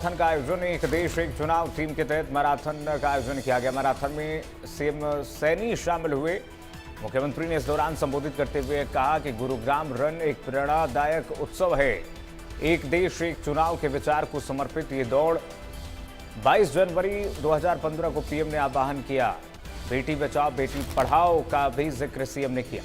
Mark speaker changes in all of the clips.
Speaker 1: Marathon का आयोजन एक देश एक चुनाव थीम के तहत मैराथन का आयोजन किया गया। मैराथन में सीएम सैनी शामिल हुए। मुख्यमंत्री ने इस दौरान संबोधित करते हुए कहा कि गुरुग्राम रन एक प्रेरणादायक उत्सव है। एक देश एक चुनाव के विचार को समर्पित ये दौड़ 22 जनवरी 2015 को पीएम ने आह्वान किया। बेटी बचाओ बेटी पढ़ाओ का भी जिक्र सीएम ने किया।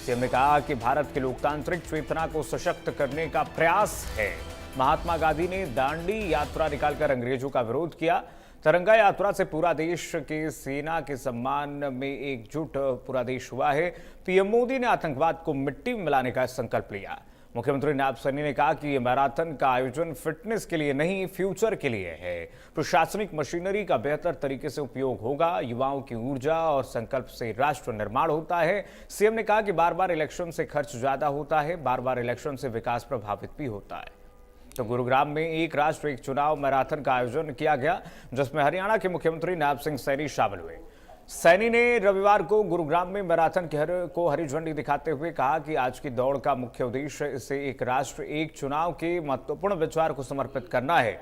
Speaker 1: सीएम ने कहा कि भारत की लोकतांत्रिक चेतना को सशक्त करने का प्रयास है। महात्मा गांधी ने दांडी यात्रा निकालकर अंग्रेजों का विरोध किया। तिरंगा यात्रा से पूरा देश के सेना के सम्मान में एकजुट पूरा देश हुआ है। पीएम मोदी ने आतंकवाद को मिट्टी में मिलाने का संकल्प लिया। मुख्यमंत्री नायब सैनी ने कहा कि ये मैराथन का आयोजन फिटनेस के लिए नहीं, फ्यूचर के लिए है। प्रशासनिक मशीनरी का बेहतर तरीके से उपयोग होगा। युवाओं की ऊर्जा और संकल्प से राष्ट्र निर्माण होता है। सीएम ने कहा कि बार बार इलेक्शन से खर्च ज्यादा होता है, बार बार इलेक्शन से विकास प्रभावित भी होता है। तो गुरुग्राम में एक राष्ट्र एक चुनाव मैराथन का आयोजन किया गया, जिसमें हरियाणा के मुख्यमंत्री नायब सिंह सैनी शामिल हुए। सैनी ने रविवार को गुरुग्राम में मैराथन को हरी झंडी दिखाते हुए कहा कि आज की दौड़ का मुख्य उद्देश्य इसे एक राष्ट्र एक चुनाव के महत्वपूर्ण विचार को समर्पित करना है।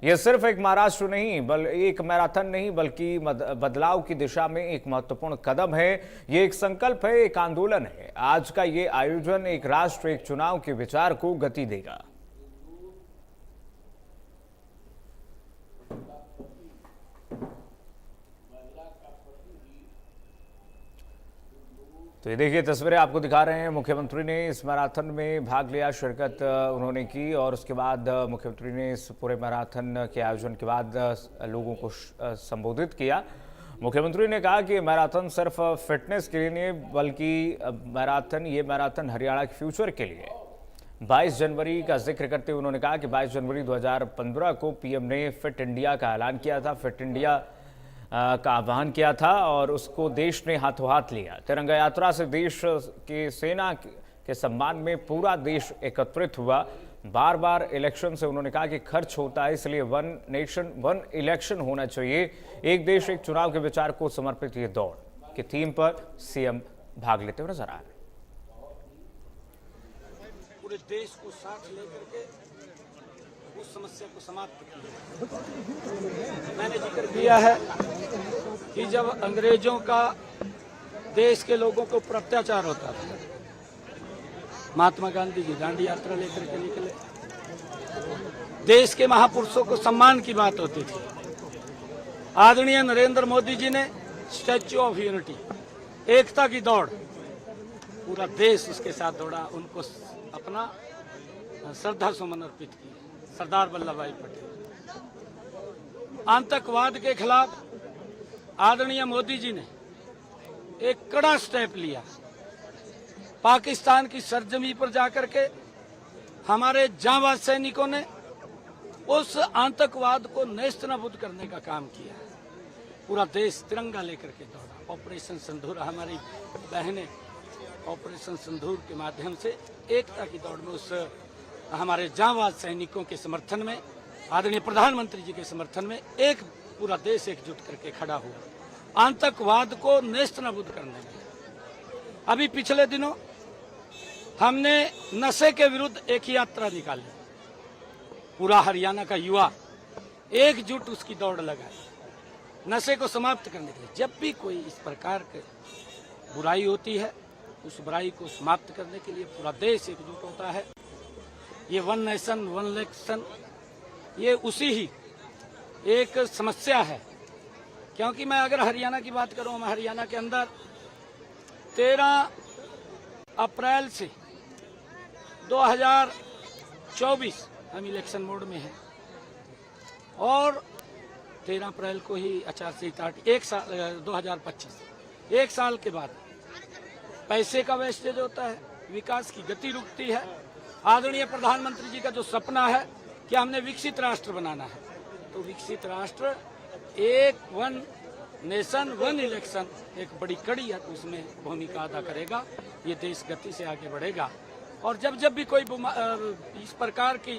Speaker 1: यह सिर्फ एक महाराष्ट्र नहीं, एक मैराथन नहीं, बल्कि बदलाव की दिशा में एक महत्वपूर्ण कदम है। ये एक संकल्प है, एक आंदोलन है। आज का ये आयोजन एक राष्ट्र एक चुनाव के विचार को गति देगा। तो ये देखिए तस्वीरें आपको दिखा रहे हैं। मुख्यमंत्री ने इस मैराथन में भाग लिया, शिरकत उन्होंने की और उसके बाद मुख्यमंत्री ने इस पूरे मैराथन के आयोजन के बाद लोगों को संबोधित किया। मुख्यमंत्री ने कहा कि मैराथन सिर्फ फिटनेस के लिए नहीं, बल्कि ये मैराथन हरियाणा के फ्यूचर के लिए। 22 जनवरी का जिक्र करते हुए उन्होंने कहा कि 22 जनवरी 2015 को पीएम ने फिट इंडिया का ऐलान किया था, फिट इंडिया का आह्वान किया था और उसको देश ने हाथों हाथ लिया। तिरंगा यात्रा से देश के सेना के सम्मान में पूरा देश एकत्रित हुआ। बार बार इलेक्शन से उन्होंने कहा कि खर्च होता है, इसलिए वन नेशन वन इलेक्शन होना चाहिए। एक देश एक चुनाव के विचार को समर्पित ये दौड़ की थीम पर सीएम भाग लेते हुए नजर आ रहे हैं।
Speaker 2: पूरे देश को साथ लेकर के उस समस्या को समाप्त किया। मैंने जिक्र किया है कि जब अंग्रेजों का देश के लोगों के ऊपर अत्याचार होता था, महात्मा गांधी जी दांडी यात्रा लेकर के निकले। देश के महापुरुषों को सम्मान की बात होती थी। आदरणीय नरेंद्र मोदी जी ने स्टैच्यू ऑफ यूनिटी, एकता की दौड़, पूरा देश उसके साथ दौड़ा, उनको अपना श्रद्धा सुमन अर्पित किए। सरदार वल्लभ भाई पटेल आतंकवाद के खिलाफ आदरणीय मोदी जी ने एक कड़ा स्टेप लिया। पाकिस्तान की सरजमी पर जाकर के हमारे जांबाज सैनिकों ने उस आतंकवाद को नेस्तनाबूद करने का काम किया। पूरा देश तिरंगा लेकर के दौड़ा। ऑपरेशन सिंदूर, हमारी बहनें ऑपरेशन सिंदूर के माध्यम से एकता की दौड़ में उस हमारे जांबाज सैनिकों के समर्थन में, आदरणीय प्रधानमंत्री जी के समर्थन में एक पूरा देश एकजुट करके खड़ा हुआ आतंकवाद को नेस्तनाबूद करने में। अभी पिछले दिनों हमने नशे के विरुद्ध एक यात्रा निकाली। पूरा हरियाणा का युवा एकजुट उसकी दौड़ लगाई नशे को समाप्त करने के लिए। जब भी कोई इस प्रकार की बुराई होती है, उस बुराई को समाप्त करने के लिए पूरा देश एकजुट होता है। ये वन नेशन वन इलेक्शन, ये उसी ही एक समस्या है। क्योंकि मैं अगर हरियाणा की बात करूं, मैं हरियाणा के अंदर 13 अप्रैल से 2024 हम इलेक्शन मोड में हैं और 13 अप्रैल को ही आचार संहिता 2025 एक साल के बाद पैसे का वेस्टेज होता है, विकास की गति रुकती है। आदरणीय प्रधानमंत्री जी का जो सपना है कि हमने विकसित राष्ट्र बनाना है, तो विकसित राष्ट्र एक वन नेशन वन इलेक्शन एक बड़ी कड़ी है, तो उसमें भूमिका अदा करेगा। ये देश गति से आगे बढ़ेगा और जब भी कोई इस प्रकार की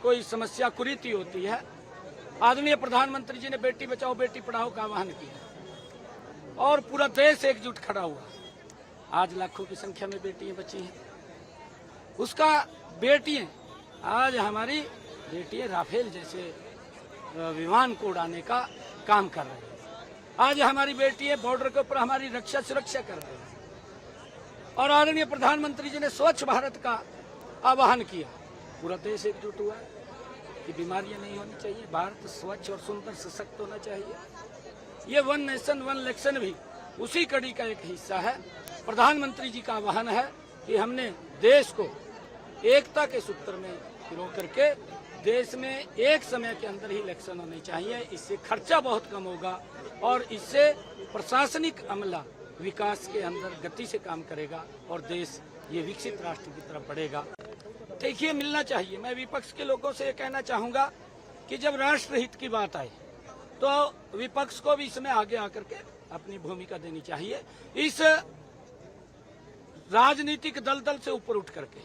Speaker 2: कोई समस्या कुरीति होती है, आदरणीय प्रधानमंत्री जी ने बेटी बचाओ बेटी पढ़ाओ का आह्वान किया और पूरा देश एकजुट खड़ा हुआ। आज लाखों की संख्या में बेटियां बची हैं। उसका बेटियां आज हमारी बेटियां राफेल जैसे विमान को उड़ाने का काम कर रही है। आज हमारी बेटियां बॉर्डर के ऊपर हमारी रक्षा सुरक्षा कर रही है। और आदरणीय प्रधानमंत्री जी ने स्वच्छ भारत का आह्वान किया। पूरा देश एकजुट हुआ है कि बीमारियां नहीं होनी चाहिए, भारत स्वच्छ और सुंदर सशक्त होना चाहिए। ये वन नेशन वन इलेक्शन भी उसी कड़ी का एक हिस्सा है। प्रधानमंत्री जी का आह्वान है कि हमने देश को एकता के सूत्र में पिरो करके देश में एक समय के अंदर ही इलेक्शन होने चाहिए। इससे खर्चा बहुत कम होगा और इससे प्रशासनिक अमला विकास के अंदर गति से काम करेगा और देश ये विकसित राष्ट्र की तरफ बढ़ेगा। देखिए, मिलना चाहिए। मैं विपक्ष के लोगों से ये कहना चाहूंगा कि जब राष्ट्र हित की बात आए तो विपक्ष को भी इसमें आगे आकर के अपनी भूमिका देनी चाहिए। इस राजनीतिक दलदल से ऊपर उठ करके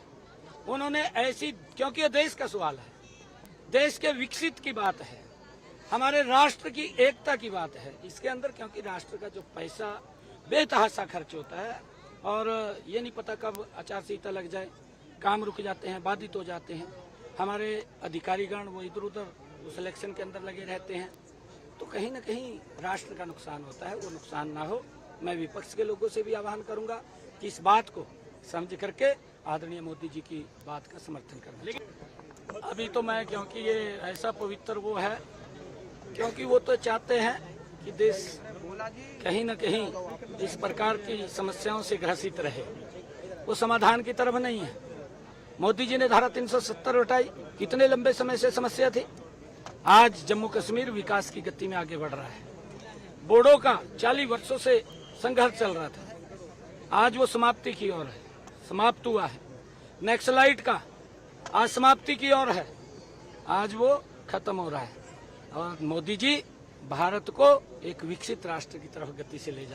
Speaker 2: उन्होंने ऐसी, क्योंकि ये देश का सवाल है, देश के विकसित की बात है, हमारे राष्ट्र की एकता की बात है, इसके अंदर क्योंकि राष्ट्र का जो पैसा बेतहाशा खर्च होता है और ये नहीं पता कब आचार संहिता लग जाए, काम रुक जाते हैं, बाधित हो जाते हैं, हमारे अधिकारीगण वो इधर उधर उस इलेक्शन के अंदर लगे रहते हैं, तो कहीं ना कहीं राष्ट्र का नुकसान होता है। वो नुकसान ना हो, मैं विपक्ष के लोगों से भी आह्वान करूंगा कि इस बात को समझ करके आदरणीय मोदी जी की बात का समर्थन करना। लेकिन अभी तो मैं, क्योंकि ये ऐसा पवित्र वो है, क्योंकि वो तो चाहते हैं कि देश कहीं न कहीं इस प्रकार की समस्याओं से ग्रसित रहे, वो समाधान की तरफ नहीं है। मोदी जी ने धारा 370 हटाई, कितने लंबे समय से समस्या थी। आज जम्मू कश्मीर विकास की गति में आगे बढ़ रहा है। बोडो का 40 वर्षों से संघर्ष चल रहा था, आज वो समाप्ति की ओर है, समाप्त हुआ है। नक्सलाइट का आज समाप्ति की ओर है, आज वो खत्म हो रहा है। और मोदी जी भारत को एक विकसित राष्ट्र की तरफ गति से ले जा